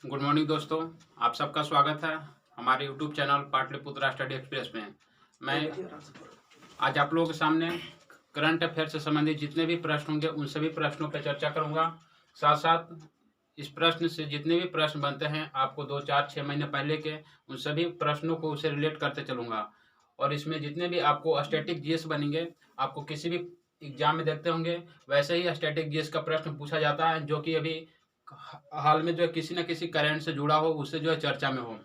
Good morning दोस्तों, आप सबका स्वागत है हमारे YouTube channel Patliputra study express में। मैं आज आप लोगों के सामने करंट अफेयर से संबंधित जितने भी प्रश्न होंगे उन सभी प्रश्नों पर चर्चा करूंगा। साथ साथ इस प्रश्न से जितने भी प्रश्न बनते हैं आपको 2, 4, 6 महीने पहले के उन सभी प्रश्नों को उसे रिलेट करते चलूँगा। और इसमें जितने भी आपको स्टैटिक जीएस बनेंगे, आपको किसी भी एग्जाम में देखते होंगे वैसे ही स्टैटिक जीएस का प्रश्न पूछा जाता है, जो कि अभी हाल में जो है किसी न किसी करंट से जुड़ा हो, उससे जो है चर्चा में हो।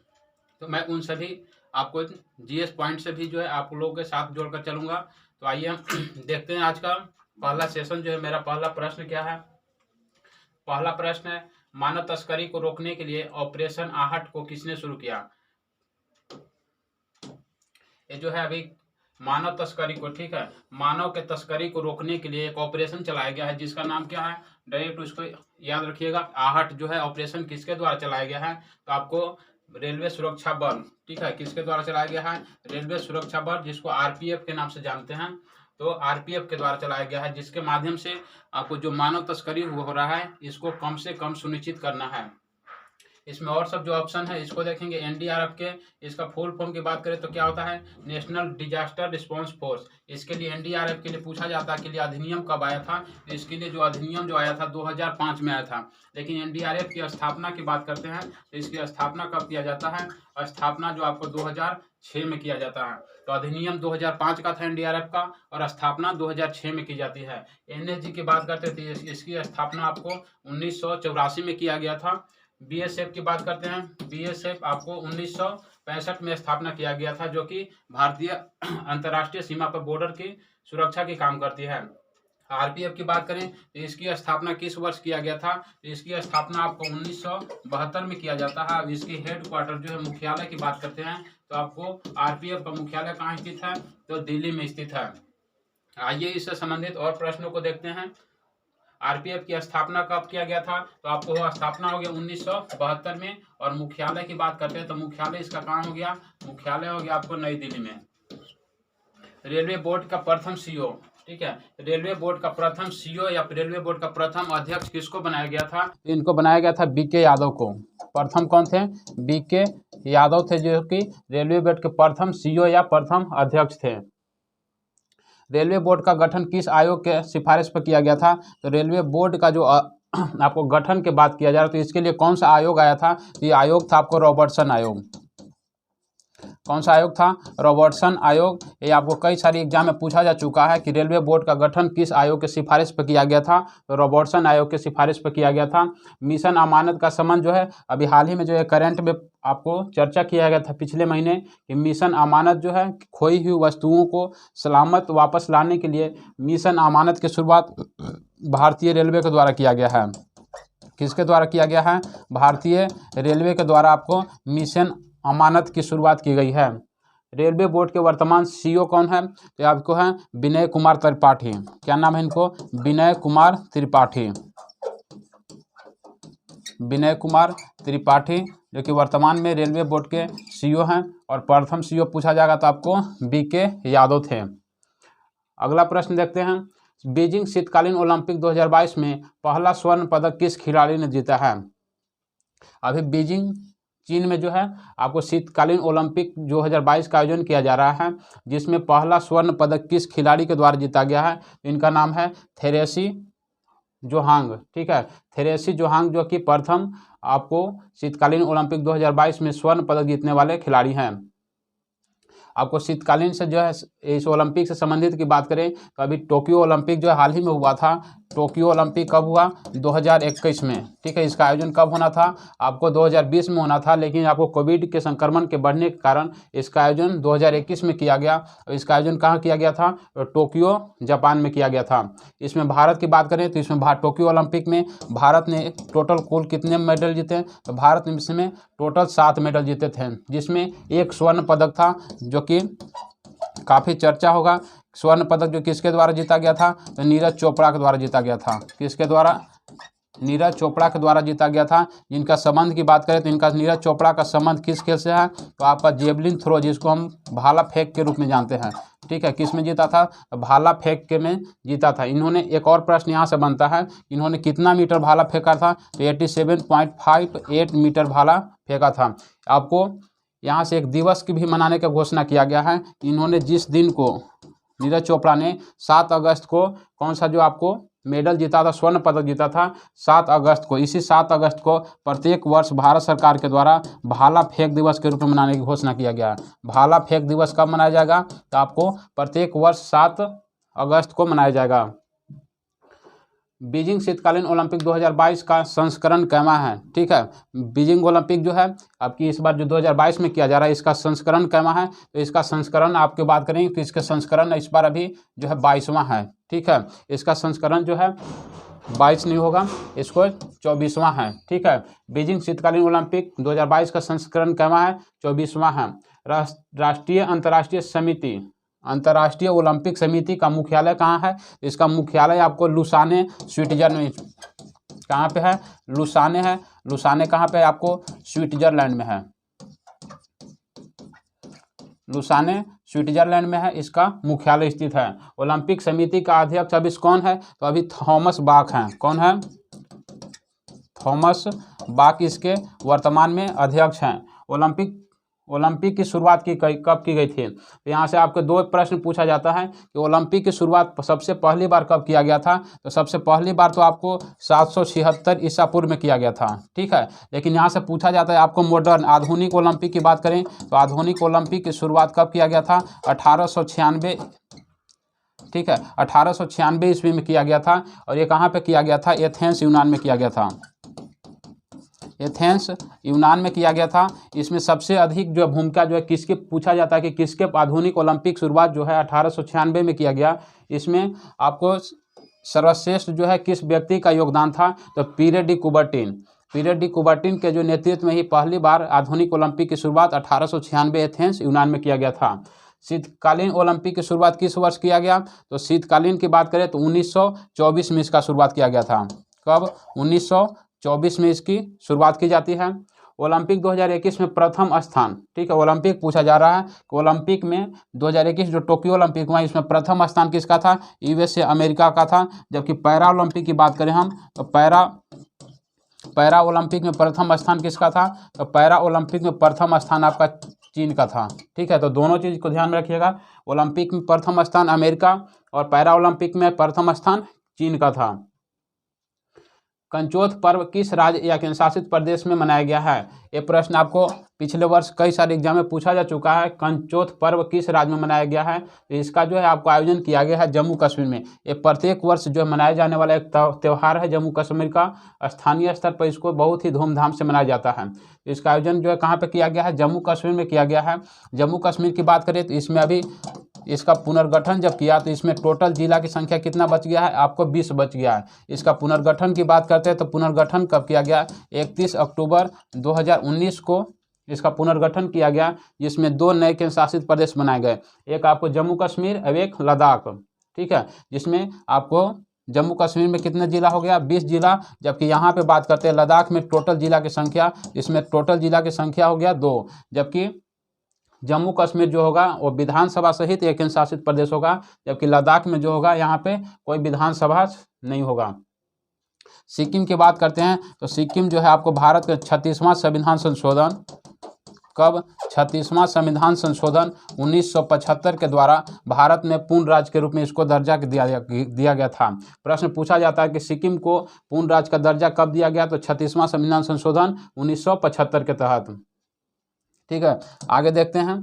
तो मैं उन सभी आपको जीएस पॉइंट से भी जो है आप लोगों के साथ जोड़कर चलूंगा। तो आइए हम देखते हैं आज का पहला सेशन जो है। मेरा पहला प्रश्न क्या है? पहला प्रश्न है, मानव तस्करी को रोकने के लिए ऑपरेशन आहट को किसने शुरू किया? ये जो है अभी मानव तस्करी को, ठीक है, मानव के तस्करी को रोकने के लिए एक ऑपरेशन चलाया गया है जिसका नाम क्या है? डायरेक्ट उसको याद रखिएगा। आहट जो है ऑपरेशन किसके द्वारा चलाया गया है? तो आपको रेलवे सुरक्षा बल, ठीक है, किसके द्वारा चलाया गया है? रेलवे सुरक्षा बल, जिसको आरपीएफ के नाम से जानते हैं। तो आरपीएफ के द्वारा चलाया गया है, जिसके माध्यम से आपको जो मानव तस्करी हो रहा है इसको कम से कम सुनिश्चित करना है। इसमें और सब जो ऑप्शन है इसको देखेंगे एनडीआरएफ के। इसका फुल फॉर्म की बात करें तो क्या होता है? National disaster response force. इसके लिए एनडीआरएफ के लिए पूछा जाता है कि लिए अधिनियम कब आया था? तो इसके लिए जो अधिनियम जो आया था 2005 में आया था। लेकिन एनडीआरएफ की स्थापना की बात करते हैं तो इसकी स्थापना कब किया जाता है? स्थापना जो आपको 2006 में किया जाता है। तो अधिनियम 2005 का था एनडीआरएफ का, और स्थापना 2006 में की जाती है। एनएसजी की बात करते थे, इसकी स्थापना आपको 1984 में किया गया था। बीएसएफ की बात करते हैं, बीएसएफ आपको 1965 में स्थापना किया गया था, जो कि भारतीय अंतर्राष्ट्रीय सीमा पर बॉर्डर की सुरक्षा की काम करती है। आरपीएफ की बात करें तो इसकी स्थापना किस वर्ष किया गया था? तो इसकी स्थापना आपको 1972 में किया जाता है। इसकी हेड क्वार्टर जो है, मुख्यालय की बात करते हैं तो आपको आरपीएफ का मुख्यालय कहाँ स्थित है? तो दिल्ली में स्थित है। आइए इससे संबंधित और प्रश्नों को देखते हैं। आरपीएफ की स्थापना कब किया गया था? तो आपको स्थापना हो गया 1972 में। और मुख्यालय की बात करते हैं तो मुख्यालय इसका कहाँ हो गया? मुख्यालय हो गया आपको नई दिल्ली में। रेलवे बोर्ड का प्रथम सीईओ, ठीक है, रेलवे बोर्ड का प्रथम सीईओ या रेलवे बोर्ड का प्रथम अध्यक्ष किसको बनाया गया था? इनको बनाया गया था बीके यादव को। प्रथम कौन थे? बीके यादव थे, जो कि रेलवे बोर्ड के प्रथम सीईओ या प्रथम अध्यक्ष थे। रेलवे बोर्ड का गठन किस आयोग के सिफारिश पर किया गया था? तो रेलवे बोर्ड का जो आपको गठन के बात किया जा रहा है तो इसके लिए कौन सा आयोग आया था? ये आयोग था आपको रॉबर्टसन आयोग। कौन सा आयोग था? रॉबर्टसन आयोग। ये आपको कई सारी एग्जाम में पूछा जा चुका है कि रेलवे बोर्ड का गठन किस आयोग के सिफारिश पर किया गया था? तो रॉबर्टसन आयोग के सिफारिश पर किया गया था। मिशन अमानत का संबंध जो है अभी हाल ही में जो है करंट में आपको चर्चा किया गया था पिछले महीने कि मिशन अमानत जो है खोई हुई वस्तुओं को सलामत वापस लाने के लिए मिशन अमानत की शुरुआत भारतीय रेलवे के द्वारा किया गया है। किसके द्वारा किया गया है? भारतीय रेलवे के द्वारा आपको मिशन अमानत की शुरुआत की गई है। रेलवे बोर्ड के वर्तमान सीईओ कौन है? तो आपको है विनय कुमार त्रिपाठी। क्या नाम है इनको? विनय कुमार त्रिपाठी। विनय कुमार त्रिपाठी जो कि वर्तमान में रेलवे बोर्ड के सीईओ हैं। और प्रथम सीईओ पूछा जाएगा तो आपको बीके यादव थे। अगला प्रश्न देखते हैं। बीजिंग शीतकालीन ओलंपिक 2022 में पहला स्वर्ण पदक किस खिलाड़ी ने जीता है? अभी बीजिंग चीन में जो है आपको शीतकालीन ओलंपिक 2022 का आयोजन किया जा रहा है, जिसमें पहला स्वर्ण पदक किस खिलाड़ी के द्वारा जीता गया है? इनका नाम है थेरेसी जोहांग, ठीक है, थेरेसी जोहांग, जो कि प्रथम आपको शीतकालीन ओलंपिक 2022 में स्वर्ण पदक जीतने वाले खिलाड़ी हैं। आपको शीतकालीन से जो है इस ओलंपिक से संबंधित की बात करें तो अभी टोक्यो ओलंपिक जो है हाल ही में हुआ था। टोक्यो ओलंपिक कब हुआ? 2021 में, ठीक है। इसका आयोजन कब होना था? आपको 2020 में होना था, लेकिन आपको कोविड के संक्रमण के बढ़ने के कारण इसका आयोजन 2021 में किया गया। और इसका आयोजन कहाँ किया गया था? टोक्यो जापान में किया गया था। इसमें भारत की बात करें तो इसमें टोक्यो ओलंपिक में भारत ने टोटल कुल कितने मेडल जीते? तो भारत ने इसमें टोटल 7 मेडल जीते थे, जिसमें एक स्वर्ण पदक था जो कि काफ़ी चर्चा होगा। स्वर्ण पदक जो किसके द्वारा जीता गया था? तो नीरज चोपड़ा के द्वारा जीता गया था। किसके द्वारा? नीरज चोपड़ा के द्वारा जीता गया था। जिनका संबंध की बात करें तो इनका नीरज चोपड़ा का संबंध किस खेल से है? तो आपका जेवलिन थ्रो, जिसको हम भाला फेंक के रूप में जानते हैं, ठीक है, किस में जीता था? भाला फेंक के में जीता था। इन्होंने एक और प्रश्न यहाँ से बनता है, इन्होंने कितना मीटर भाला फेंका था? तो 87.58 मीटर भाला फेंका था। आपको यहाँ से एक दिवस की भी मनाने का घोषणा किया गया है। इन्होंने जिस दिन को, नीरज चोपड़ा ने 7 अगस्त को कौन सा जो आपको मेडल जीता था, स्वर्ण पदक जीता था 7 अगस्त को। इसी 7 अगस्त को प्रत्येक वर्ष भारत सरकार के द्वारा भाला फेंक दिवस के रूप में मनाने की घोषणा किया गया है। भाला फेंक दिवस कब मनाया जाएगा? तो आपको प्रत्येक वर्ष 7 अगस्त को मनाया जाएगा। बीजिंग शीतकालीन ओलंपिक 2022 का संस्करण कैमा है? ठीक है, बीजिंग ओलंपिक जो है आपकी इस बार जो 2022 में किया जा रहा है, इसका संस्करण कैमा है? तो इसका संस्करण आपकी बात करेंगे कि इसके संस्करण इस बार अभी जो है 22वां है। ठीक है, इसका संस्करण जो है 22 नहीं होगा, इसको 24वां है। ठीक है, बीजिंग शीतकालीन ओलंपिक 2022 का संस्करण कैमा है? 24वां है। अंतर्राष्ट्रीय ओलंपिक समिति का मुख्यालय कहाँ है? इसका मुख्यालय आपको लुसाने, स्विट्जरलैंड में। कहाँ पे है? लुसाने है। लुसाने कहाँ पे? आपको स्विट्जरलैंड में है। लुसाने स्विट्जरलैंड में है, इसका मुख्यालय स्थित है। ओलंपिक समिति का अध्यक्ष अभी कौन है? तो अभी थॉमस बाक हैं। कौन है? थॉमस बाक इसके वर्तमान में अध्यक्ष हैं। ओलंपिक की शुरुआत कब की गई थी? तो यहाँ से आपको 2 प्रश्न पूछा जाता है कि ओलंपिक की शुरुआत सबसे पहली बार कब किया गया था? तो सबसे पहली बार तो आपको 776 ईसा पूर्व में किया गया था। ठीक है, लेकिन यहाँ से पूछा जाता है आपको मॉडर्न आधुनिक ओलंपिक की बात करें तो आधुनिक ओलंपिक की शुरुआत कब किया गया था? 1896। ठीक है, 1896 ईस्वी में किया गया था। और ये कहाँ पे किया गया था? एथेंस यूनान में किया गया था। एथेंस यूनान में किया गया था। इसमें सबसे अधिक जो भूमिका जो है किसके पूछा जाता है कि किसके आधुनिक ओलंपिक शुरुआत जो है 1896 में किया गया। इसमें आपको सर्वश्रेष्ठ जो है किस व्यक्ति का योगदान था? तो पीरे डी कुबर्टिन के जो नेतृत्व में ही पहली बार आधुनिक ओलंपिक की शुरुआत 1896 एथेंस यूनान में किया गया था। शीतकालीन ओलंपिक की शुरुआत किस वर्ष किया गया? तो शीतकालीन की बात करें तो 1924 में इसका शुरुआत किया गया था। कब? 1924 में इसकी शुरुआत की जाती है। ओलंपिक 2021 में प्रथम स्थान। ठीक है, ओलंपिक पूछा जा रहा है कि ओलंपिक में 2021 जो टोक्यो ओलंपिक हुआ इसमें प्रथम स्थान किसका था? यूएसए अमेरिका का था। जबकि पैरा ओलंपिक की बात करें हम तो पैरा ओलंपिक में प्रथम स्थान किसका था? तो पैरा ओलंपिक में प्रथम स्थान आपका चीन का था। ठीक है, तो दोनों चीज़ को ध्यान में रखिएगा। ओलंपिक में प्रथम स्थान अमेरिका और पैरा ओलंपिक में प्रथम स्थान चीन का था। कंचोथ पर्व किस राज्य या केंद्र शासित प्रदेश में मनाया गया है? ये प्रश्न आपको पिछले वर्ष कई सारे एग्जाम में पूछा जा चुका है। कंचोथ पर्व किस राज्य में मनाया गया है? तो इसका जो है आपको आयोजन किया गया है जम्मू कश्मीर में। ये प्रत्येक वर्ष जो है मनाया जाने वाला एक त्यौहार है जम्मू कश्मीर का। स्थानीय स्तर पर इसको बहुत ही धूमधाम से मनाया जाता है। इसका आयोजन जो है कहाँ पर किया गया है? जम्मू कश्मीर में किया गया है। जम्मू कश्मीर की बात करें तो इसमें अभी इसका पुनर्गठन जब किया तो इसमें टोटल जिला की संख्या कितना बच गया है? आपको 20 बच गया है। इसका पुनर्गठन की बात करते हैं तो पुनर्गठन कब किया गया? 31 अक्टूबर 2019 को इसका पुनर्गठन किया गया, जिसमें 2 नए केंद्र शासित प्रदेश बनाए गए। एक आपको जम्मू कश्मीर और एक लद्दाख। ठीक है, जिसमें आपको जम्मू कश्मीर में कितने जिला हो गया? 20 जिला। जबकि यहाँ पे बात करते हैं लद्दाख में टोटल जिला की संख्या, इसमें टोटल जिला की संख्या हो गया 2। जबकि जम्मू कश्मीर जो होगा वो विधानसभा सहित एक केंद्र शासित प्रदेश होगा। जबकि लद्दाख में जो होगा यहाँ पे कोई विधानसभा नहीं होगा। सिक्किम की बात करते हैं तो सिक्किम जो है आपको भारत का 36वां संविधान संशोधन कब? 36वां संविधान संशोधन 1975 के द्वारा भारत में पूर्ण राज्य के रूप में इसको दर्जा दिया गया था। प्रश्न पूछा जाता है कि सिक्किम को पूर्ण राज्य का दर्जा कब दिया गया? तो 36वां संविधान संशोधन 1975 के तहत। ठीक है, आगे देखते हैं।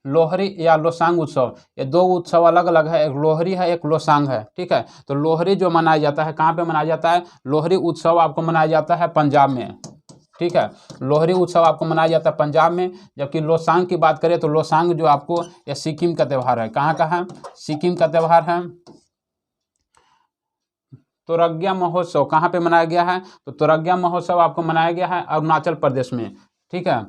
लोहरी या लोसांग उत्सव, ये 2 उत्सव अलग अलग है, एक लोहरी है एक लोसांग है। ठीक है, तो लोहरी जो मनाया जाता है कहाँ पे मनाया जाता है? लोहरी उत्सव आपको मनाया जाता है पंजाब में। ठीक है, लोहरी उत्सव आपको मनाया जाता है पंजाब में। जबकि लोसांग की बात करें तो लोसांग जो आपको ये सिक्किम का त्यौहार है। कहाँ का है? सिक्किम का त्यौहार है। तोरग्या महोत्सव कहाँ पे मनाया गया है? तो तोरग्या महोत्सव आपको मनाया गया है अरुणाचल प्रदेश में। ठीक है,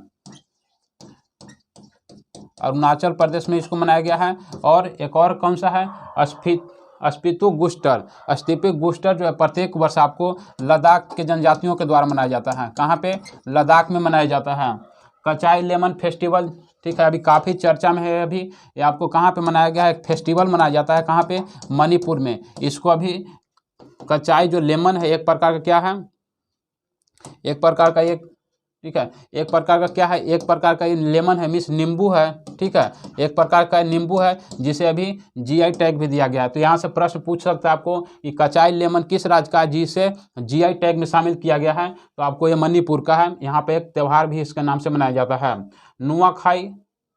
अरुणाचल प्रदेश में इसको मनाया गया है। और एक और कौन सा है? स्पीति गुस्टर जो है प्रत्येक वर्ष आपको लद्दाख के जनजातियों के द्वारा मनाया जाता है। कहाँ पे? लद्दाख में मनाया जाता है। कचाई लेमन फेस्टिवल ठीक है, अभी काफ़ी चर्चा में है। अभी ये आपको कहाँ पे मनाया गया है, एक फेस्टिवल मनाया जाता है, कहाँ पे, मणिपुर में। इसको अभी कचाई जो लेमन है, एक प्रकार का क्या है, एक प्रकार का एक, ठीक है, एक प्रकार का क्या है, एक प्रकार का ये लेमन है, मीन्स नींबू है, ठीक है, एक प्रकार का नींबू है जिसे अभी जीआई टैग भी दिया गया है। तो यहाँ से प्रश्न पूछ सकता है आपको कि कचाई लेमन किस राज्य का है जिसे जीआई टैग में शामिल किया गया है, तो आपको ये मणिपुर का है। यहाँ पे एक त्यौहार भी इसके नाम से मनाया जाता है।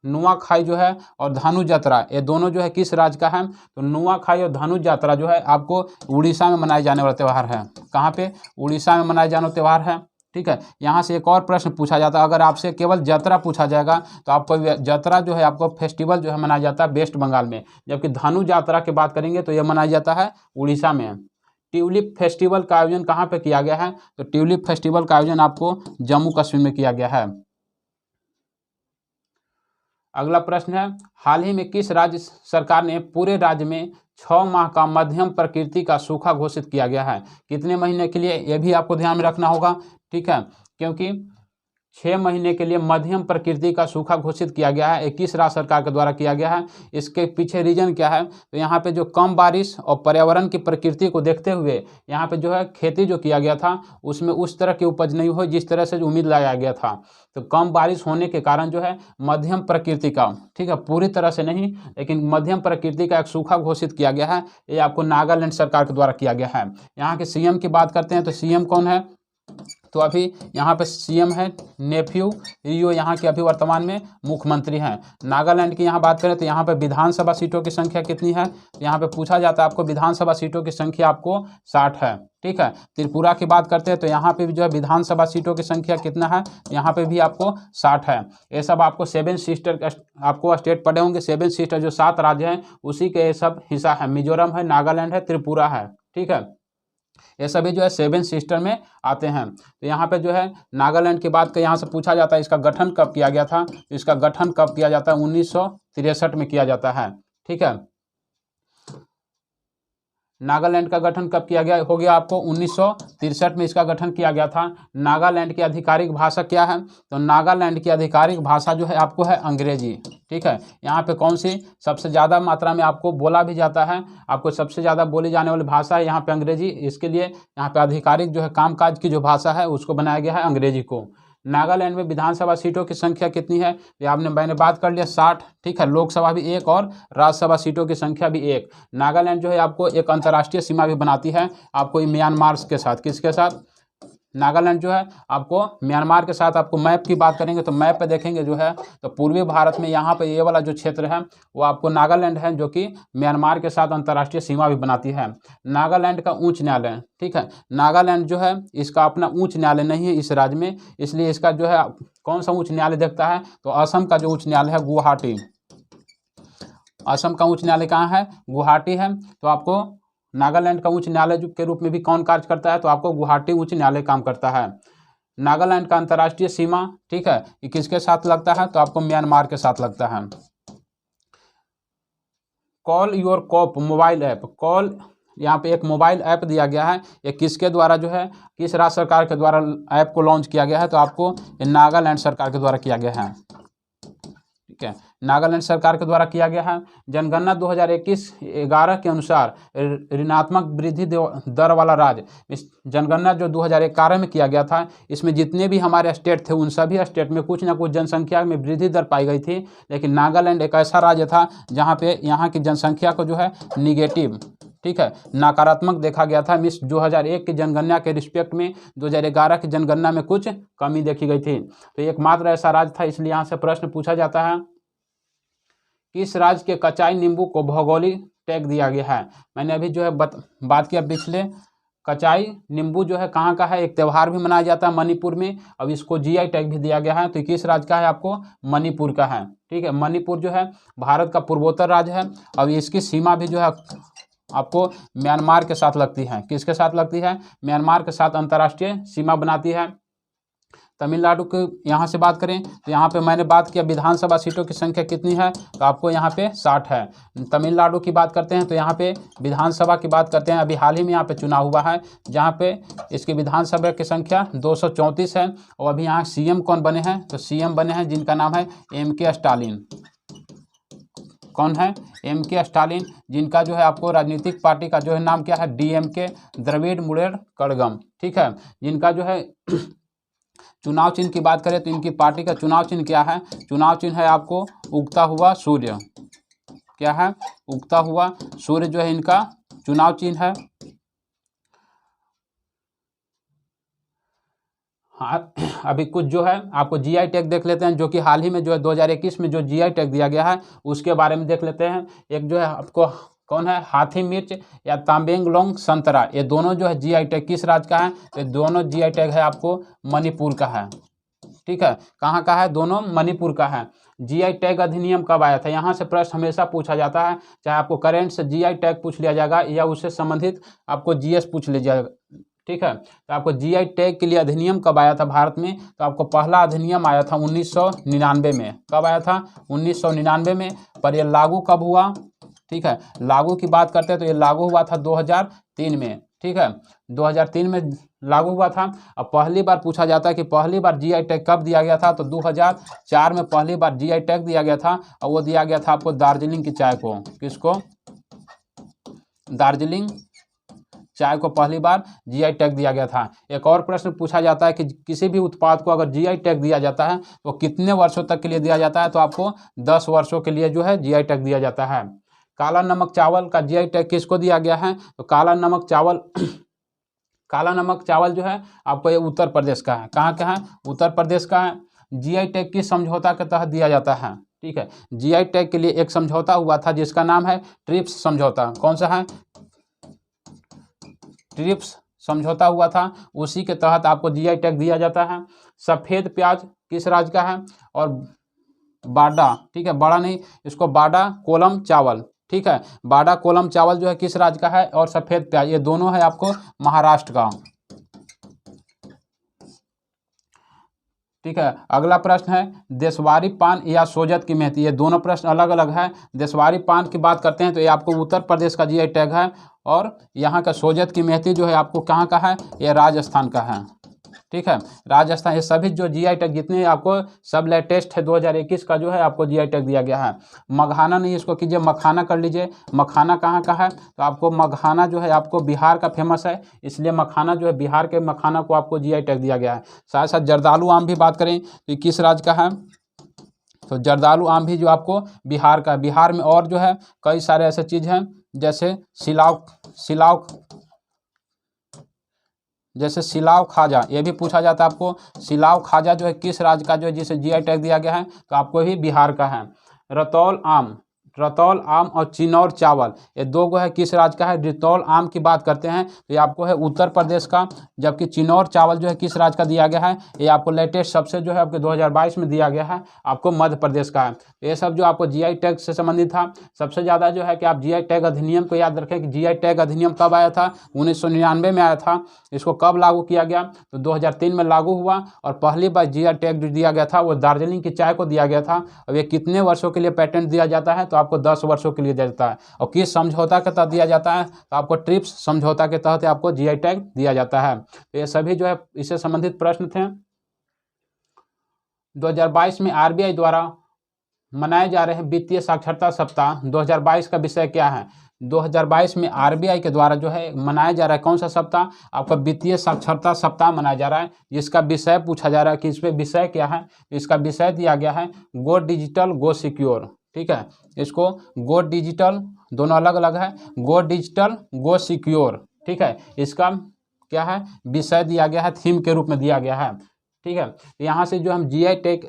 नुआखाई जो है और धनु यात्रा, ये दोनों जो है किस राज्य का है, तो नुआखाई और धनु यात्रा जो है आपको उड़ीसा में मनाए जाने वाला त्यौहार है। कहाँ पे, उड़ीसा में मनाए जाने वाला त्यौहार है, ठीक है। यहाँ से एक और प्रश्न पूछा जाता है, अगर आपसे केवल यात्रा पूछा जाएगा तो आपको यात्रा जो है, आपको फेस्टिवल जो है मनाया जाता है वेस्ट बंगाल में, जबकि धनु यात्रा की बात करेंगे तो यह मनाया जाता है उड़ीसा में। ट्यूलिप फेस्टिवल का आयोजन कहाँ पे किया गया है, तो ट्यूलिप फेस्टिवल का आयोजन आपको जम्मू कश्मीर में किया गया है। अगला प्रश्न है, हाल ही में किस राज्य सरकार ने पूरे राज्य में 6 माह का मध्यम प्रकृति का सूखा घोषित किया गया है, कितने महीने के लिए, यह भी आपको ध्यान में रखना होगा, ठीक है, क्योंकि 6 महीने के लिए मध्यम प्रकृति का सूखा घोषित किया गया है। 21 राज्य सरकार के द्वारा किया गया है। इसके पीछे रीजन क्या है, तो यहाँ पे जो कम बारिश और पर्यावरण की प्रकृति को देखते हुए यहाँ पे जो है खेती जो किया गया था उसमें उस तरह की उपज नहीं हुई जिस तरह से उम्मीद लगाया गया था। तो कम बारिश होने के कारण जो है मध्यम प्रकृति का, ठीक है, पूरी तरह से नहीं लेकिन मध्यम प्रकृति का एक सूखा घोषित किया गया है। ये आपको नागालैंड सरकार के द्वारा किया गया है। यहाँ के सीएम की बात करते हैं तो सीएम कौन है, तो अभी यहाँ पे सीएम है नेफ्यू रियो, यहाँ के अभी वर्तमान में मुख्यमंत्री हैं। नागालैंड की यहाँ बात करें तो यहाँ पे विधानसभा सीटों की संख्या कितनी है, तो यहाँ पे पूछा जाता है आपको विधानसभा सीटों की संख्या आपको 60 है, ठीक है। त्रिपुरा की बात करते हैं तो यहाँ पे भी जो है विधानसभा सीटों की संख्या कितना है, यहाँ पे भी आपको 60 है। ये सब आपको 7 सिस्टर आपको स्टेट पड़े होंगे, 7 सिस्टर जो 7 राज्य हैं उसी के ये सब हिस्सा है। मिजोरम है, नागालैंड है, त्रिपुरा है, ठीक है, ये सभी जो है 7 सिस्टर में आते हैं। तो यहाँ पे जो है नागालैंड की बात का यहाँ से पूछा जाता है इसका गठन कब किया गया था, तो इसका गठन कब किया जाता है, 1963 में किया जाता है, ठीक है। नागालैंड का गठन कब किया गया, हो गया आपको 1963 में इसका गठन किया गया था। नागालैंड की आधिकारिक भाषा क्या है, तो नागालैंड की आधिकारिक भाषा जो है आपको है अंग्रेजी, ठीक है। यहाँ पे कौन सी सबसे ज़्यादा मात्रा में आपको बोला भी जाता है, आपको सबसे ज़्यादा बोली जाने वाली भाषा है यहाँ पे अंग्रेजी। इसके लिए यहाँ पे आधिकारिक जो है कामकाज की जो भाषा है उसको बनाया गया है अंग्रेजी को। नागालैंड में विधानसभा सीटों की संख्या कितनी है, ये मैंने बात कर लिया 60, ठीक है। लोकसभा भी 1 और राज्यसभा सीटों की संख्या भी 1। नागालैंड जो है आपको एक अंतर्राष्ट्रीय सीमा भी बनाती है आपको म्यांमार के साथ, किसके साथ, नागालैंड जो है आपको म्यांमार के साथ। आपको मैप की बात करेंगे तो मैप पे देखेंगे जो है तो पूर्वी भारत में यहाँ पे ये वाला जो क्षेत्र है वो आपको नागालैंड है जो कि म्यांमार के साथ अंतर्राष्ट्रीय सीमा भी बनाती है। नागालैंड का उच्च न्यायालय, ठीक है, नागालैंड जो है इसका अपना उच्च न्यायालय नहीं है इस राज्य में, इसलिए इसका जो है कौन सा उच्च न्यायालय देखता है, तो असम का जो उच्च न्यायालय है गुवाहाटी, असम का उच्च न्यायालय कहाँ है, गुवाहाटी है। तो आपको नागालैंड का उच्च न्यायालय के रूप में भी कौन कार्य करता है, तो आपको गुवाहाटी उच्च न्यायालय काम करता है। नागालैंड का अंतर्राष्ट्रीय सीमा, ठीक है, ये किसके साथ लगता है, तो आपको म्यांमार के साथ लगता है। Call your cop mobile app, call यहाँ पे एक मोबाइल ऐप दिया गया है, ये किसके द्वारा जो है किस राज्य सरकार के द्वारा ऐप को लॉन्च किया गया है, तो आपको नागालैंड सरकार के द्वारा किया गया है, ठीक है, नागालैंड सरकार के द्वारा किया गया है। जनगणना 2021-11 के अनुसार ऋणात्मक वृद्धि दर वाला राज्य, इस जनगणना जो 2011 में किया गया था इसमें जितने भी हमारे स्टेट थे उन सभी स्टेट में कुछ ना कुछ जनसंख्या में वृद्धि दर पाई गई थी, लेकिन नागालैंड एक ऐसा राज्य था जहाँ पे यहाँ की जनसंख्या को जो है निगेटिव, ठीक है, नकारात्मक देखा गया था। मिस 2001 की जनगणना के रिस्पेक्ट में 2011 की जनगणना में कुछ कमी देखी गई थी। तो एकमात्र ऐसा राज्य था, इसलिए यहाँ से प्रश्न पूछा जाता है किस राज्य के कचाई नींबू को भौगोलिक टैग दिया गया है। मैंने अभी जो है बात किया पिछले, कचाई नींबू जो है कहाँ का है, एक त्यौहार भी मनाया जाता है मणिपुर में, अब इसको जीआई टैग भी दिया गया है। तो किस राज्य का है, आपको मणिपुर का है, ठीक है। मणिपुर जो है भारत का पूर्वोत्तर राज्य है। अब इसकी सीमा भी जो है आपको म्यांमार के साथ लगती है, किसके साथ लगती है, म्यांमार के साथ अंतर्राष्ट्रीय सीमा बनाती है। तमिलनाडु के यहाँ से बात करें तो यहाँ पे मैंने बात किया विधानसभा सीटों की संख्या कितनी है, तो आपको यहाँ पे 60 है। तमिलनाडु की बात करते हैं तो यहाँ पे विधानसभा की बात करते हैं, अभी हाल ही में यहाँ पे चुनाव हुआ है जहाँ पे इसकी विधानसभा की संख्या 234 है। और अभी यहाँ सीएम कौन बने हैं, तो सीएम बने हैं जिनका नाम है MK स्टालिन। कौन है, MK स्टालिन, जिनका जो है आपको राजनीतिक पार्टी का जो है नाम क्या है, DMK, द्रविड़ मुनेत्र कड़गम। ठीक है, जिनका जो है चुनाव चिन्ह की बात करें तो इनकी पार्टी का चुनाव चिन्ह क्या है, चुनाव चिन्ह है आपको उगता हुआ सूर्य। क्या है, उगता हुआ सूर्य जो है इनका चुनाव चिन्ह है। हाँ, अभी कुछ जो है आपको GI टैग देख लेते हैं, जो कि हाल ही में जो है 2021 में जो GI टैग दिया गया है उसके बारे में देख लेते हैं। एक जो है आपको कौन है, हाथी मिर्च या तामेंगलोंग संतरा, ये दोनों जो है GI टैग किस राज्य का है, ये दोनों GI टैग है आपको मणिपुर का है। ठीक है, कहाँ का है, दोनों मणिपुर का है। GI टैग अधिनियम कब आया था, यहाँ से प्रश्न हमेशा पूछा जाता है, चाहे आपको करेंट से GI टैग पूछ लिया जाएगा या उससे संबंधित आपको GS पूछ लिया जाएगा। ठीक है, तो आपको GI टैग के लिए अधिनियम कब आया था भारत में, तो आपको पहला अधिनियम आया था 1999 में। कब आया था, 1999 में। पर यह लागू कब हुआ, ठीक है, लागू की बात करते हैं तो ये लागू हुआ था 2003 में। ठीक है, 2003 में लागू हुआ था। अब पहली बार पूछा जाता है कि पहली बार GI टैग कब दिया गया था, तो 2004 में पहली बार GI टैग दिया गया था, और वो दिया गया था आपको दार्जिलिंग की चाय को। किसको, दार्जिलिंग चाय को पहली बार GI टैग दिया गया था। एक और प्रश्न पूछा जाता है कि किसी भी उत्पाद को अगर GI टैग दिया जाता है तो कितने वर्षों तक के लिए दिया जाता है, तो आपको 10 वर्षों के लिए जो है GI टैग दिया जाता है। काला नमक चावल का GI टैग किसको दिया गया है, तो काला नमक चावल काला नमक चावल जो है आपको ये उत्तर प्रदेश का है। कहाँ का है, उत्तर प्रदेश का है। GI टैग किस समझौता के तहत दिया जाता है, ठीक है, GI टैग के लिए एक समझौता हुआ था जिसका नाम है ट्रिप्स समझौता। कौन सा है, ट्रिप्स समझौता हुआ था, उसी के तहत आपको GI टैग दिया जाता है। सफ़ेद प्याज किस राज्य का है, और बाडा, ठीक है, बड़ा नहीं, इसको बाडा कोलम चावल, ठीक है, बाडा कोलम चावल जो है किस राज्य का है, और सफ़ेद प्याज ये दोनों है आपको महाराष्ट्र का। ठीक है, अगला प्रश्न है देशवारी पान या सोजत की मेथी, ये दोनों प्रश्न अलग अलग है। देशवारी पान की बात करते हैं तो ये आपको उत्तर प्रदेश का GI टैग है, और यहाँ का सोजत की मेथी जो है आपको कहाँ का है, ये राजस्थान का है। ठीक है, राजस्थान, ये सभी जो GI टैग जितने आपको सब लेटेस्ट है 2021 का जो है आपको GI टैग दिया गया है। मघाना नहीं, इसको कीजिए मखाना कर लीजिए। मखाना कहाँ का है, तो आपको मघाना जो है आपको बिहार का फेमस है, इसलिए मखाना जो है बिहार के मखाना को आपको GI टैग दिया गया है। साथ साथ जर्दालू आम भी बात करें तो किस राज्य का है, तो जर्दालू आम भी जो आपको बिहार का, बिहार में और जो है कई सारे ऐसे चीज़ हैं जैसे सिलाव खाजा, ये भी पूछा जाता है आपको। सिलाव खाजा जो है किस राज्य का जो है जिसे GI टैग दिया गया है, तो आपको भी बिहार का है। रतौल आम और चिनौर चावल, ये दो गो है किस राज्य का है। रतौल आम की बात करते हैं तो ये आपको है उत्तर प्रदेश का, जबकि चिनौर चावल जो है किस राज्य का दिया गया है, ये आपको लेटेस्ट सबसे जो है आपके 2022 में दिया गया है, आपको मध्य प्रदेश का है। ये सब जो आपको GI टैग से संबंधित था। सबसे ज़्यादा जो है कि आप GI टैग अधिनियम को याद रखें कि GI टैग अधिनियम कब आया था, 1999 में आया था। इसको कब लागू किया गया, तो 2003 में लागू हुआ, और पहली बार GI टैग जो दिया गया था वो दार्जिलिंग की चाय को दिया गया था। अब ये कितने वर्षों के लिए पेटेंट दिया जाता है, तो आपको 10 वर्षों के लिए दिया जाता है। और किस समझौता के तहत दिया जाता है, तो आपको ट्रिप्स समझौता के तहत आपको GI टैग दिया जाता है। तो ये सभी जो है इससे संबंधित प्रश्न थे। 2022 में RBI द्वारा मनाए जा रहे वित्तीय साक्षरता सप्ताह 2022 का विषय क्या है। 2022 में RBI के द्वारा जो है मनाया जा रहा है कौन सा सप्ताह, आपका वित्तीय साक्षरता सप्ताह मनाया जा रहा है, जिसका विषय पूछा जा रहा है कि इसमें विषय क्या है। इसका विषय दिया गया है गो डिजिटल गो सिक्योर। ठीक है, इसको गो डिजिटल, दोनों अलग अलग है, गो डिजिटल गो सिक्योर। ठीक है, इसका क्या है, विषय दिया गया है, थीम के रूप में दिया गया है। ठीक है, यहाँ से जो हम GI टैग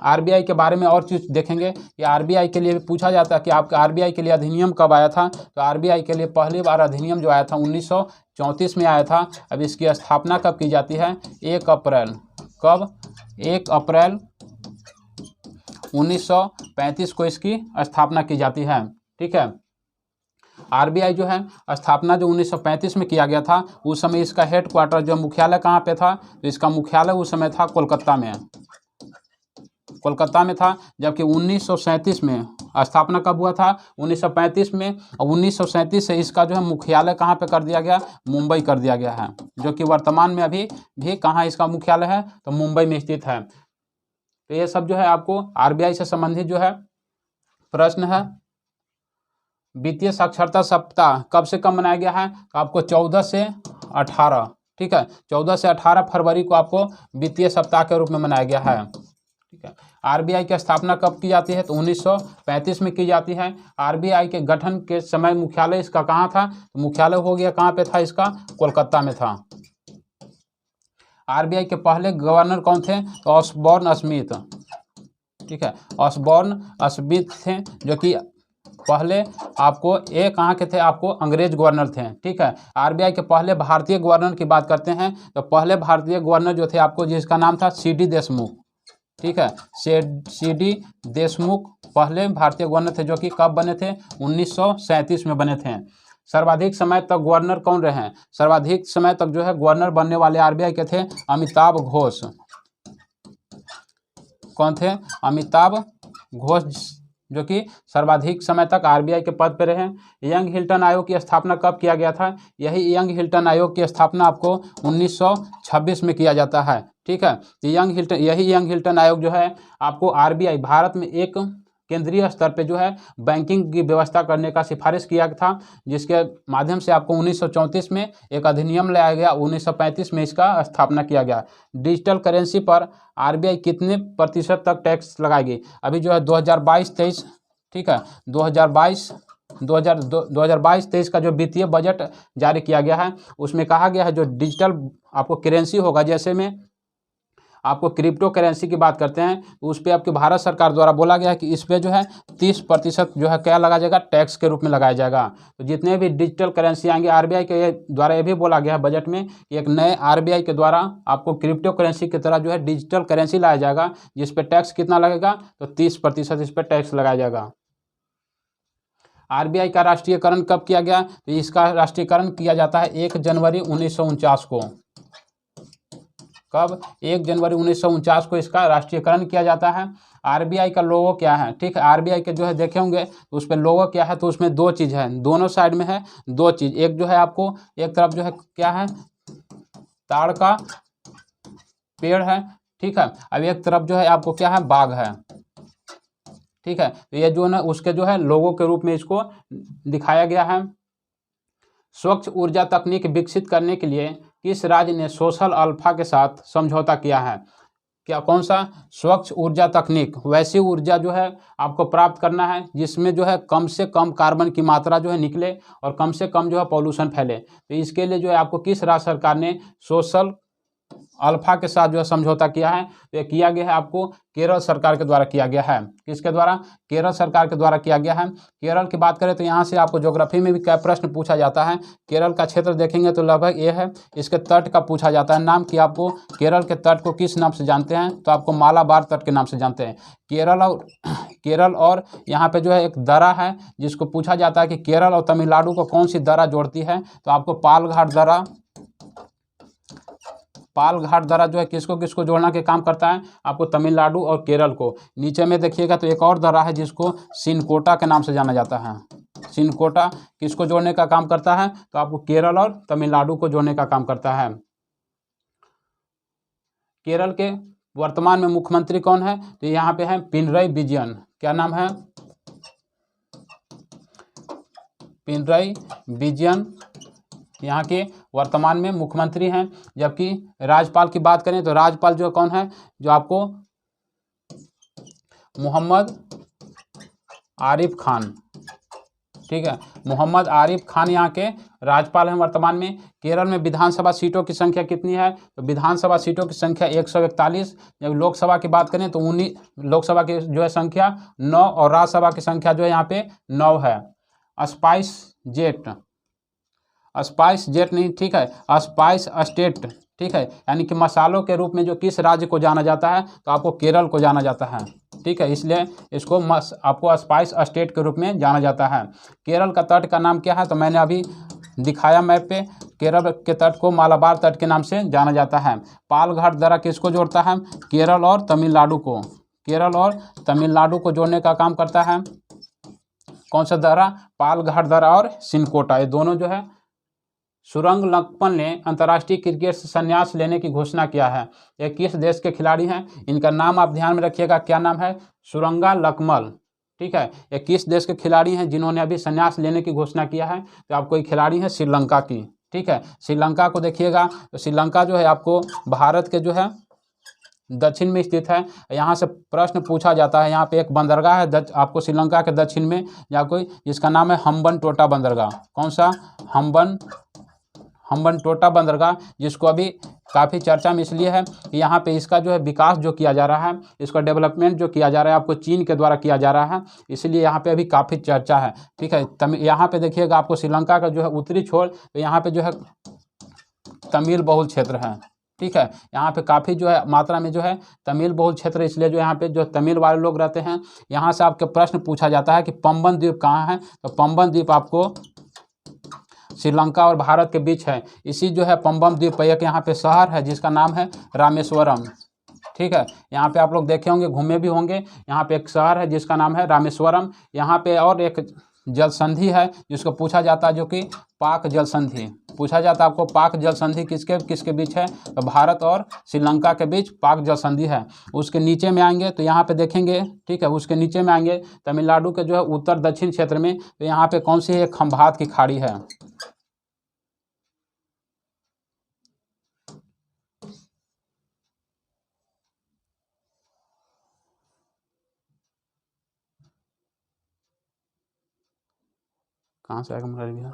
RBI के बारे में और चीज़ देखेंगे कि RBI के लिए पूछा जाता है कि आपका RBI के लिए अधिनियम कब आया था, तो RBI के लिए पहली बार अधिनियम जो आया था 1934 में आया था। अब इसकी स्थापना कब की जाती है, 1 अप्रैल, कब, 1 अप्रैल 1935 को इसकी स्थापना की जाती है। ठीक है, आरबीआई जो है स्थापना जो 1935 में किया गया था, उस समय इसका हेड क्वार्टर जो मुख्यालय कहाँ पे था, तो इसका मुख्यालय उस समय था कोलकाता में, कोलकाता में था। जबकि 1937 में स्थापना कब हुआ था, 1935 में, और 1937 से इसका जो है मुख्यालय कहाँ पे कर दिया गया, मुंबई कर दिया गया है, जो कि वर्तमान में अभी भी कहाँ इसका मुख्यालय है, तो मुंबई में स्थित है। तो ये सब जो है आपको आरबीआई से संबंधित जो है प्रश्न है। वित्तीय साक्षरता सप्ताह कब से कब मनाया गया है, तो आपको 14 से 18, ठीक है, 14 से 18 फरवरी को आपको वित्तीय सप्ताह के रूप में मनाया गया है, ठीक है। आरबीआई की स्थापना कब की जाती है, तो 1935 में की जाती है। आरबीआई के गठन के समय मुख्यालय इसका कहाँ था, तो मुख्यालय हो गया कहाँ पे था इसका, कोलकाता में था। आरबीआई के पहले गवर्नर कौन थे, तो ऑसबॉर्न स्मिथ, ठीक है, ऑसबॉर्न स्मिथ थे, जो कि पहले आपको ये कहाँ के थे, आपको अंग्रेज गवर्नर थे, ठीक है। आरबीआई के पहले भारतीय गवर्नर की बात करते हैं, तो पहले भारतीय गवर्नर जो थे आपको, जिसका नाम था सीडी देशमुख, ठीक है, सीडी देशमुख पहले भारतीय गवर्नर थे, जो कि कब बने थे, 1937 में बने थे। सर्वाधिक समय तक गवर्नर कौन रहे हैं, सर्वाधिक समय तक जो है गवर्नर बनने वाले आरबीआई के थे अमिताभ घोष। कौन थे, अमिताभ घोष, जो कि सर्वाधिक समय तक आरबीआई के पद पर रहे। यंग हिल्टन आयोग की स्थापना कब किया गया था, यही यंग हिल्टन आयोग की स्थापना आपको 1926 में किया जाता है, ठीक है। यही यंग हिल्टन आयोग जो है आपको आरबीआई भारत में एक केंद्रीय स्तर पे जो है बैंकिंग की व्यवस्था करने का सिफारिश किया था, जिसके माध्यम से आपको 1934 में एक अधिनियम लाया गया, 1935 में इसका स्थापना किया गया। डिजिटल करेंसी पर आरबीआई कितने प्रतिशत तक टैक्स लगाएगी, अभी जो है 2022-23, ठीक है, 2022-23 का जो वित्तीय बजट जारी किया गया है, उसमें कहा गया है जो डिजिटल आपको करेंसी होगा, जैसे में आपको क्रिप्टो करेंसी की बात करते हैं, तो उस पर आपकी भारत सरकार द्वारा बोला गया है कि इस पर जो है 30% जो है क्या लगाया जाएगा, टैक्स के रूप में लगाया जाएगा। तो जितने भी डिजिटल करेंसी आएंगे, आरबीआई के द्वारा ये भी बोला गया है बजट में कि एक नए आरबीआई के द्वारा आपको क्रिप्टो करेंसी की तरह जो है डिजिटल करेंसी लाया जाएगा, जिस पर टैक्स कितना लगेगा, तो 30% इस पर टैक्स लगाया जाएगा। आरबीआई का राष्ट्रीयकरण कब किया गया, तो इसका राष्ट्रीयकरण किया जाता है 1 जनवरी 1949 को। कब, 1 जनवरी 1949 को इसका राष्ट्रीयकरण किया जाता है। आरबीआई का लोगो क्या है, ठीक है, आरबीआई के जो है देखे होंगे, तो उस पर लोगो क्या है, तो उसमें दो चीज़ है, दोनों साइड में है दो चीज़। एक जो है आपको एक तरफ जो है क्या है, ताड़ का पेड़ है, ठीक है, अब एक तरफ जो है आपको क्या है, बाघ है, ठीक है। तो ये जो ना उसके जो है लोगो के रूप में इसको दिखाया गया है। स्वच्छ ऊर्जा तकनीक विकसित करने के लिए किस राज्य ने सोशल अल्फा के साथ समझौता किया है, क्या, कौन सा, स्वच्छ ऊर्जा तकनीक, वैसी ऊर्जा जो है आपको प्राप्त करना है जिसमें जो है कम से कम कार्बन की मात्रा जो है निकले और कम से कम जो है पॉल्यूशन फैले। तो इसके लिए जो है आपको किस राज्य सरकार ने सोशल अल्फा के साथ जो है समझौता किया है, तो ये किया गया है आपको केरल सरकार के द्वारा किया गया है। किसके द्वारा, केरल सरकार के द्वारा किया गया है। केरल की बात करें तो यहाँ से आपको ज्योग्राफी में भी क्या प्रश्न पूछा जाता है। केरल का क्षेत्र देखेंगे तो लगभग ये है, इसके तट का पूछा जाता है नाम, कि आपको केरल के तट को किस नाम से जानते हैं, तो आपको मालाबार तट के नाम से जानते हैं। केरल और यहाँ पे जो है एक दर्रा है, जिसको पूछा जाता है कि केरल और तमिलनाडु को कौन सी दर्रा जोड़ती है, तो आपको पालघाट दर्रा जो है किसको किसको जोड़ना के काम करता है, आपको तमिलनाडु और केरल को। नीचे में देखिएगा तो एक और दर्रा है जिसको सिनकोटा के नाम से जाना जाता है। सिनकोटा किसको जोड़ने का काम करता है, तो आपको केरल और तमिलनाडु को जोड़ने का काम करता है। केरल के वर्तमान में मुख्यमंत्री कौन है, तो यहाँ पे है पिनरई विजयन। क्या नाम है, पिनरई विजयन यहाँ के वर्तमान में मुख्यमंत्री हैं। जबकि राज्यपाल की बात करें तो राज्यपाल जो कौन है, जो आपको मोहम्मद आरिफ खान, ठीक है, मोहम्मद आरिफ खान यहाँ के राज्यपाल हैं वर्तमान में। केरल में विधानसभा सीटों की संख्या कितनी है, तो विधानसभा सीटों की संख्या 141। जब लोकसभा की बात करें तो 19 लोकसभा की जो है संख्या 9 और राज्यसभा की संख्या जो है यहाँ पे 9 है। स्पाइस जेट नहीं, ठीक है, स्पाइस स्टेट, ठीक है, यानी कि मसालों के रूप में जो किस राज्य को जाना जाता है, तो आपको केरल को जाना जाता है, ठीक है, इसलिए इसको आपको स्पाइस स्टेट के रूप में जाना जाता है। केरल का तट का नाम क्या है? तो मैंने अभी दिखाया मैप पे, केरल के तट को मालाबार तट के नाम से जाना जाता है। पालघाट दर्रा किसको जोड़ता है? केरल और तमिलनाडु को, केरल और तमिलनाडु को जोड़ने का काम करता है कौन सा दर्रा? पालघाट दर्रा और सिनकोटा, ये दोनों जो है। सुरंग लक्मल ने अंतर्राष्ट्रीय क्रिकेट से संन्यास लेने की घोषणा किया है। ये किस देश के खिलाड़ी हैं? इनका नाम आप ध्यान में रखिएगा, क्या नाम है? सुरंगा लक्मल, ठीक है। ये किस देश के खिलाड़ी हैं जिन्होंने अभी संन्यास लेने की घोषणा किया है? तो आपको ये खिलाड़ी है श्रीलंका की, ठीक है। श्रीलंका को देखिएगा, तो श्रीलंका जो है आपको भारत के जो है दक्षिण में स्थित है। यहाँ से प्रश्न पूछा जाता है, यहाँ पे एक बंदरगाह है आपको श्रीलंका के दक्षिण में, या कोई जिसका नाम है हम्बनटोटा बंदरगाह। कौन सा? हम्बनटोटा बंदरगाह, जिसको अभी काफ़ी चर्चा में इसलिए है कि यहाँ पे इसका जो है विकास जो किया जा रहा है, इसका डेवलपमेंट जो किया जा रहा है आपको चीन के द्वारा किया जा रहा है, इसलिए यहाँ पे अभी काफ़ी चर्चा है, ठीक है। यहाँ पे देखिएगा आपको श्रीलंका का जो है उत्तरी छोर, तो यहाँ पे जो है तमिल बहुल क्षेत्र है, ठीक है। यहाँ पे काफ़ी जो है मात्रा में जो है तमिल बहुल क्षेत्र, इसलिए जो यहाँ पे जो तमिल वाले लोग रहते हैं। यहाँ से आपके प्रश्न पूछा जाता है कि पंबन द्वीप कहाँ है? तो पंबन द्वीप आपको श्रीलंका और भारत के बीच है। इसी जो है पंबन द्वीप पर एक यहाँ पे शहर है जिसका नाम है रामेश्वरम, ठीक है। यहाँ पे आप लोग देखे होंगे, घूमे भी होंगे। यहाँ पे एक शहर है जिसका नाम है रामेश्वरम। यहाँ पे और एक जल संधि है जिसको पूछा जाता है, जो कि पाक जल संधि पूछा जाता है आपको। पाक जल संधि किसके किसके बीच है? तो भारत और श्रीलंका के बीच पाक जल संधि है। उसके नीचे में आएंगे तो यहाँ पे देखेंगे, ठीक है, उसके नीचे में आएंगे तमिलनाडु के जो है उत्तर दक्षिण क्षेत्र में, तो यहाँ पे कौन सी है? खंभात की खाड़ी है। कहाँ से आएगा मुरारी भैया?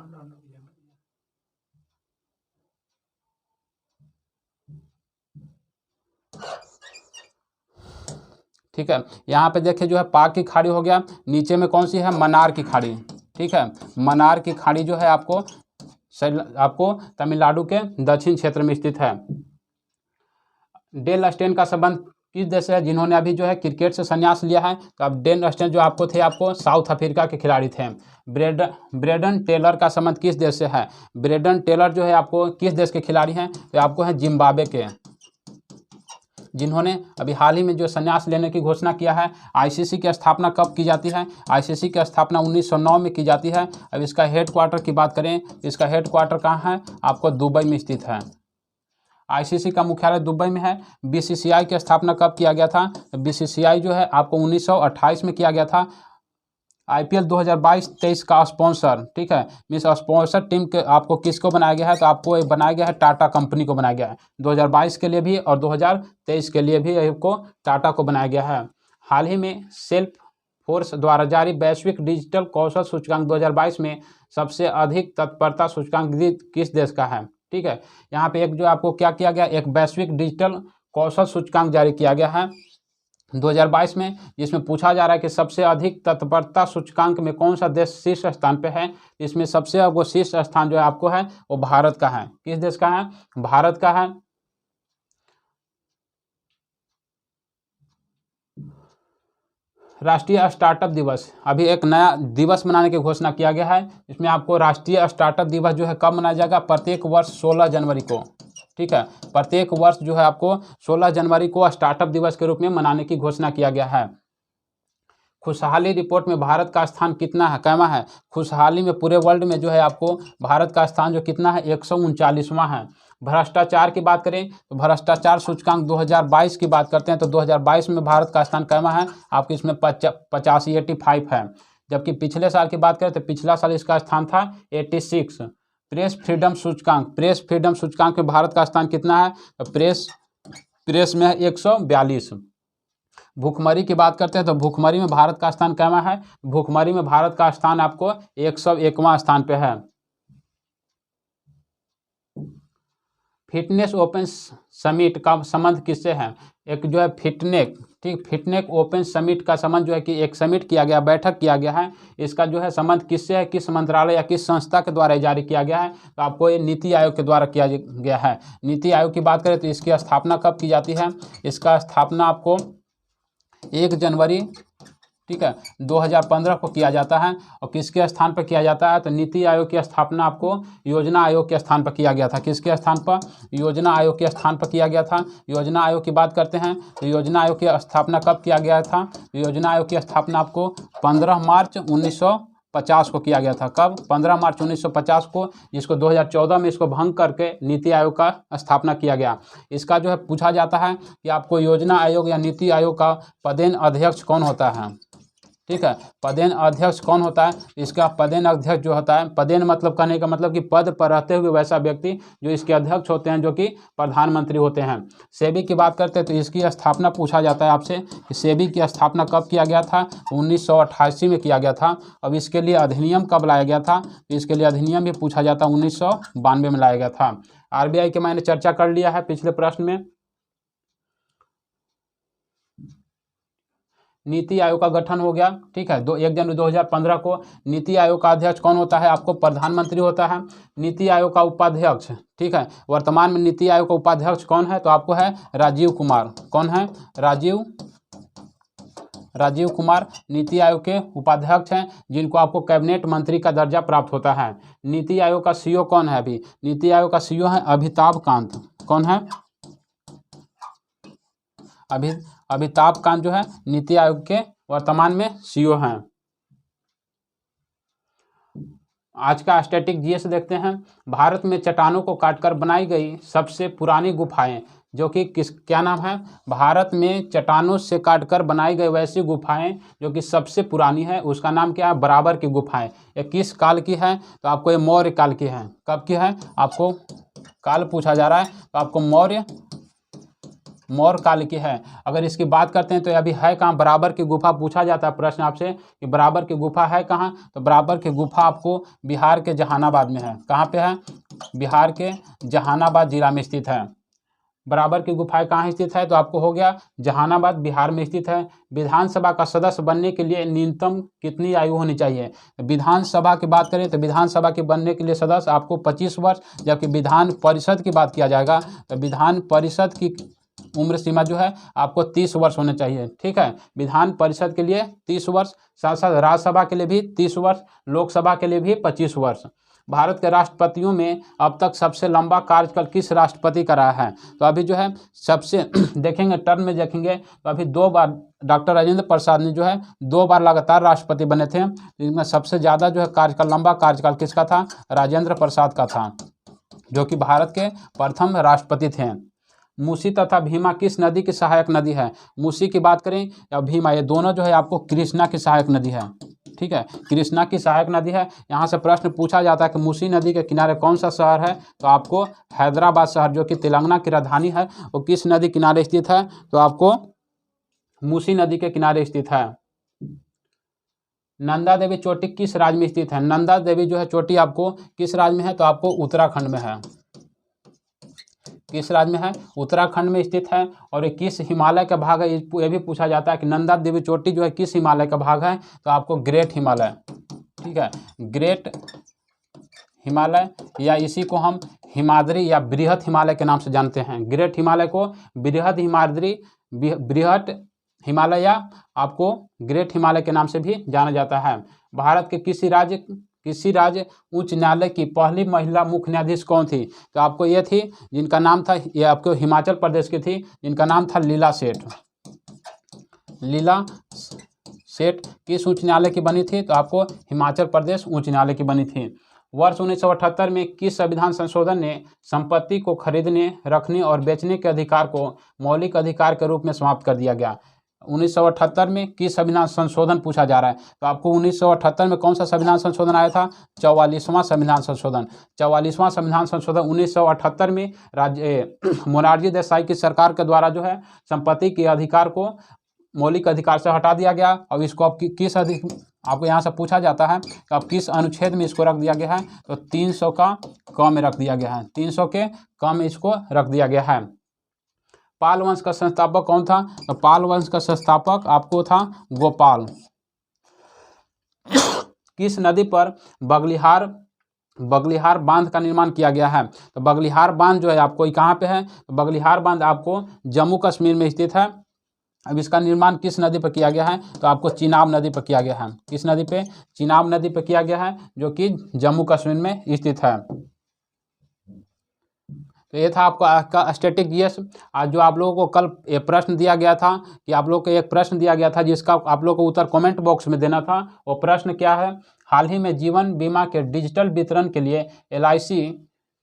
ठीक है, यहाँ पे देखिए जो है पाक की खाड़ी हो गया। नीचे में कौन सी है? मन्नार की खाड़ी, ठीक है। मन्नार की खाड़ी जो है आपको तमिलनाडु के दक्षिण क्षेत्र में स्थित है। डेल स्टेन का संबंध किस देश से है जिन्होंने अभी जो है क्रिकेट से संन्यास लिया है? तो अब डेल स्टेन जो आपको थे, आपको साउथ अफ्रीका के खिलाड़ी थे। ब्रेडन टेलर का संबंध किस देश से है? ब्रेडन टेलर जो है आपको किस देश के खिलाड़ी हैं? तो आपको है जिम्बाब्वे के, जिन्होंने अभी हाल ही में जो संन्यास लेने की घोषणा किया है। आईसीसी की स्थापना कब की जाती है? आईसीसी की स्थापना 1909 में की जाती है। अब इसका हेडक्वार्टर की बात करें, इसका हेडक्वार्टर कहाँ है? आपको दुबई में स्थित है। आईसीसी का मुख्यालय दुबई में है। बीसीसीआई की स्थापना कब किया गया था? बीसीसीआई जो है आपको 1928 में किया गया था। आईपीएल 2022-23 का स्पॉन्सर, ठीक है, मिस स्पॉन्सर टीम के आपको किसको बनाया गया है? तो आपको बनाया गया है टाटा कंपनी को बनाया गया है। 2022 के लिए भी और 2023 के लिए भी आपको टाटा को बनाया गया है। हाल ही में सेल्फ फोर्स द्वारा जारी वैश्विक डिजिटल कौशल सूचकांक 2022 में सबसे अधिक तत्परता सूचकांक किस देश का है? ठीक है, यहाँ पे एक जो आपको क्या किया गया, एक वैश्विक डिजिटल कौशल सूचकांक जारी किया गया है 2022 में, जिसमें पूछा जा रहा है कि सबसे अधिक तत्परता सूचकांक में कौन सा देश शीर्ष स्थान पे है। इसमें सबसे वो शीर्ष स्थान जो है आपको है वो भारत का है। किस देश का है? भारत का है। राष्ट्रीय स्टार्टअप दिवस, अभी एक नया दिवस मनाने की घोषणा किया गया है। इसमें आपको राष्ट्रीय स्टार्टअप दिवस जो है कब मनाया जाएगा? प्रत्येक वर्ष 16 जनवरी को, ठीक है, प्रत्येक वर्ष जो है आपको 16 जनवरी को स्टार्टअप दिवस के रूप में मनाने की घोषणा किया गया है। खुशहाली रिपोर्ट में भारत का स्थान कितना है, कैमा है? खुशहाली में पूरे वर्ल्ड में जो है आपको भारत का स्थान जो कितना है, 139वां है। भ्रष्टाचार की बात करें तो भ्रष्टाचार सूचकांक 2022 की बात करते हैं तो 2022 में भारत का स्थान कैमा है? आपको इसमें 85 है। जबकि पिछले साल की बात करें तो पिछला साल इसका स्थान था 86। प्रेस फ्रीडम सूचकांक में भारत का स्थान कितना है? तो प्रेस में है 142। भूखमरी की बात करते हैं तो भूखमरी में भारत का स्थान कैमा है? भूखमरी में भारत का स्थान आपको 101वां स्थान पे है। फिटनेस ओपन समिट का संबंध किससे है? एक जो है फिटनेक ओपन समिट का संबंध जो है कि एक समिट किया गया, बैठक किया गया है। इसका जो है संबंध किससे है? किस मंत्रालय या किस संस्था के द्वारा जारी किया गया है? तो आपको ये नीति आयोग के द्वारा किया गया है। नीति आयोग की बात करें तो इसकी स्थापना कब की जाती है? इसका स्थापना आपको 1 जनवरी, ठीक है, 2015 को किया जाता है। और किसके स्थान पर किया जाता है? तो नीति आयोग की स्थापना आपको योजना आयोग के स्थान पर किया गया था। किसके स्थान पर? योजना आयोग के स्थान पर किया गया था। योजना आयोग की बात करते हैं तो योजना आयोग की स्थापना कब किया गया था? योजना आयोग की स्थापना आपको 15 मार्च 1950 को किया गया था। कब? 15 मार्च 1950 को, जिसको 2014 में इसको भंग करके नीति आयोग का स्थापना किया गया। इसका जो है पूछा जाता है कि आपको योजना आयोग या नीति आयोग का पदेन अध्यक्ष कौन होता है? ठीक है, पदेन अध्यक्ष कौन होता है? इसका पदेन अध्यक्ष जो होता है, पदेन मतलब कहने का मतलब कि पद पर रहते हुए वैसा व्यक्ति जो इसके अध्यक्ष होते हैं, जो कि प्रधानमंत्री होते हैं। सेबी की बात करते हैं तो इसकी स्थापना पूछा जाता है आपसे कि सेबी की स्थापना कब किया गया था? 1988 में किया गया था। अब इसके लिए अधिनियम कब लाया गया था? तो इसके लिए अधिनियम भी पूछा जाता है, 1992 में लाया गया था। आरबीआई के मैंने चर्चा कर लिया है पिछले प्रश्न में। नीति आयोग का गठन हो गया, ठीक है, 1 जनवरी 2015 को। नीति आयोग का अध्यक्ष कौन होता है? आपको प्रधानमंत्री होता है। नीति आयोग का उपाध्यक्ष, ठीक है, वर्तमान में नीति आयोग का उपाध्यक्ष कौन है? तो आपको है राजीव कुमार। कौन है? राजीव कुमार नीति आयोग के उपाध्यक्ष हैं, जिनको आपको कैबिनेट मंत्री का दर्जा प्राप्त होता है। नीति आयोग का सीईओ कौन है? अभी नीति आयोग का सीईओ है अमिताभ कांत। कौन है? अमिताभ कांत जो है नीति आयोग के वर्तमान में सीईओ हैं। आज का स्टैटिक जीएस देखते हैं। भारत में चट्टानों को काटकर बनाई गई सबसे पुरानी गुफाएं, जो कि क्या नाम है? भारत में चट्टानों से काटकर बनाई गई वैसी गुफाएं जो कि सबसे पुरानी है, उसका नाम क्या है? बराबर की गुफाएं। ये किस काल की है? तो आपको ये मौर्य काल की है। कब की है? आपको काल पूछा जा रहा है तो आपको मौर्य काल की है। अगर इसकी बात करते हैं तो अभी है कहाँ? बराबर की गुफा पूछा जाता है प्रश्न आपसे कि बराबर की गुफा है कहाँ? तो बराबर की गुफा आपको बिहार के जहानाबाद में है। कहाँ पे है? बिहार के जहानाबाद जिला में स्थित है। बराबर की गुफाएं कहाँ स्थित है? तो आपको हो गया जहानाबाद, बिहार में स्थित है। विधानसभा का सदस्य बनने के लिए न्यूनतम कितनी आयु होनी चाहिए? विधानसभा की बात करें तो विधानसभा के बनने के लिए सदस्य आपको 25 वर्ष, जबकि विधान परिषद की बात किया जाएगा तो विधान परिषद की उम्र सीमा जो है आपको 30 वर्ष होने चाहिए। ठीक है, विधान परिषद के लिए 30 वर्ष, साथ साथ राज्यसभा के लिए भी 30 वर्ष, लोकसभा के लिए भी 25 वर्ष। भारत के राष्ट्रपतियों में अब तक सबसे लंबा कार्यकाल किस राष्ट्रपति का रहा है? तो अभी जो है सबसे देखेंगे टर्म में देखेंगे तो अभी 2 बार डॉक्टर राजेंद्र प्रसाद ने जो है 2 बार लगातार राष्ट्रपति बने थे। इनमें सबसे ज़्यादा जो है कार्यकाल, लंबा कार्यकाल किसका था? राजेंद्र प्रसाद का था, जो कि भारत के प्रथम राष्ट्रपति थे। मूसी तथा भीमा किस नदी की सहायक नदी है? मूसी की बात करें या भीमा, ये दोनों जो है आपको कृष्णा की सहायक नदी है। ठीक है, कृष्णा की सहायक नदी है। यहाँ से प्रश्न पूछा जाता है कि मूसी नदी के किनारे कौन सा शहर है? तो आपको हैदराबाद शहर, जो कि तेलंगाना की राजधानी है, वो किस नदी किनारे स्थित है? तो आपको मूसी नदी के किनारे स्थित है। नंदा देवी चोटी किस राज्य में स्थित है? नंदा देवी जो है चोटी आपको किस राज्य में है? तो आपको उत्तराखंड में है। किस राज्य में है? उत्तराखंड में स्थित है। और ये किस हिमालय का भाग है? ये भी पूछा जाता है कि नंदा देवी चोटी जो है किस हिमालय का भाग है? तो आपको ग्रेट हिमालय, ठीक है, ग्रेट हिमालय, या इसी को हम हिमाद्री या बृहत हिमालय के नाम से जानते हैं। ग्रेट हिमालय को बृहद हिमालय या आपको ग्रेट हिमालय के नाम से भी जाना जाता है। भारत के किसी राज्य उच्च न्यायालय की पहली महिला मुख्य न्यायाधीश कौन थी? तो आपको ये थी, जिनका नाम था, ये आपको हिमाचल प्रदेश की थी, जिनका नाम था लीला सेठ। लीला सेठ किस उच्च न्यायालय की बनी थी? तो आपको हिमाचल प्रदेश उच्च न्यायालय की बनी थी। वर्ष 1978 में किस संविधान संशोधन ने संपत्ति को खरीदने, रखने और बेचने के अधिकार को मौलिक अधिकार के रूप में समाप्त कर दिया गया? 1978 में किस संविधान संशोधन पूछा जा रहा है? तो आपको 1978 में कौन सा संविधान संशोधन आया था? 44वां संविधान संशोधन। 44वां संविधान संशोधन 1978 में मोरारजी देसाई की सरकार के द्वारा जो है संपत्ति के अधिकार को मौलिक अधिकार से हटा दिया गया। और इसको आपको यहाँ से पूछा जाता है कि अब किस अनुच्छेद में इसको रख दिया गया है? तो 300 का क में रख दिया गया है। 300 के क में इसको रख दिया गया है। पाल वंश का संस्थापक कौन था? तो पाल वंश का संस्थापक आपको था गोपाल। किस नदी पर बगलिहार बांध का निर्माण किया गया है? तो बगलिहार बांध जो है आपको कहाँ पे है? तो बगलिहार बांध आपको जम्मू कश्मीर में स्थित है। अब इसका निर्माण किस नदी पर किया गया है, तो आपको चिनाब नदी पर किया गया है। किस नदी पे? चिनाब नदी पर किया गया है, जो कि जम्मू कश्मीर में स्थित है। तो ये था आपका स्टैटिक जीएस। आज जो आप लोगों को कल एक प्रश्न दिया गया था कि आप लोग को एक प्रश्न दिया गया था जिसका आप लोग को उत्तर कमेंट बॉक्स में देना था। वो प्रश्न क्या है? हाल ही में जीवन बीमा के डिजिटल वितरण के लिए LIC,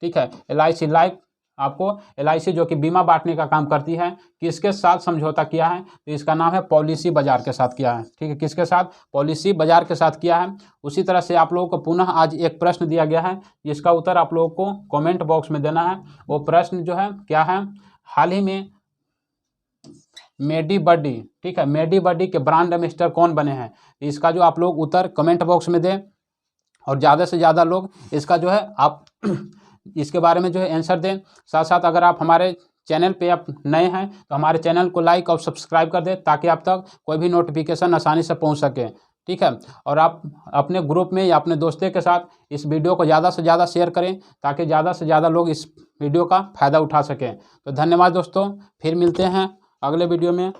ठीक है, LIC लाइफ, आपको LIC जो कि बीमा बांटने का काम करती है, किसके साथ समझौता किया है? तो इसका नाम है पॉलिसी बाजार के साथ किया है। ठीक है, किसके साथ? पॉलिसी बाजार के साथ किया है। उसी तरह से आप लोगों को पुनः आज एक प्रश्न दिया गया है जिसका उत्तर आप लोगों को कमेंट बॉक्स में देना है। वो प्रश्न जो है क्या है? हाल ही में मेडीबडी, ठीक है, मेडीबडी के ब्रांड एम्बेसडर कौन बने हैं? इसका जो आप लोग उत्तर कमेंट बॉक्स में दें और ज़्यादा से ज़्यादा लोग इसका जो है आप इसके बारे में जो है आंसर दें। साथ साथ अगर आप हमारे चैनल पे आप नए हैं तो हमारे चैनल को लाइक और सब्सक्राइब कर दें ताकि आप तक कोई भी नोटिफिकेशन आसानी से पहुंच सके। ठीक है, और आप अपने ग्रुप में या अपने दोस्तों के साथ इस वीडियो को ज़्यादा से ज़्यादा शेयर करें ताकि ज़्यादा से ज़्यादा लोग इस वीडियो का फ़ायदा उठा सकें। तो धन्यवाद दोस्तों, फिर मिलते हैं अगले वीडियो में।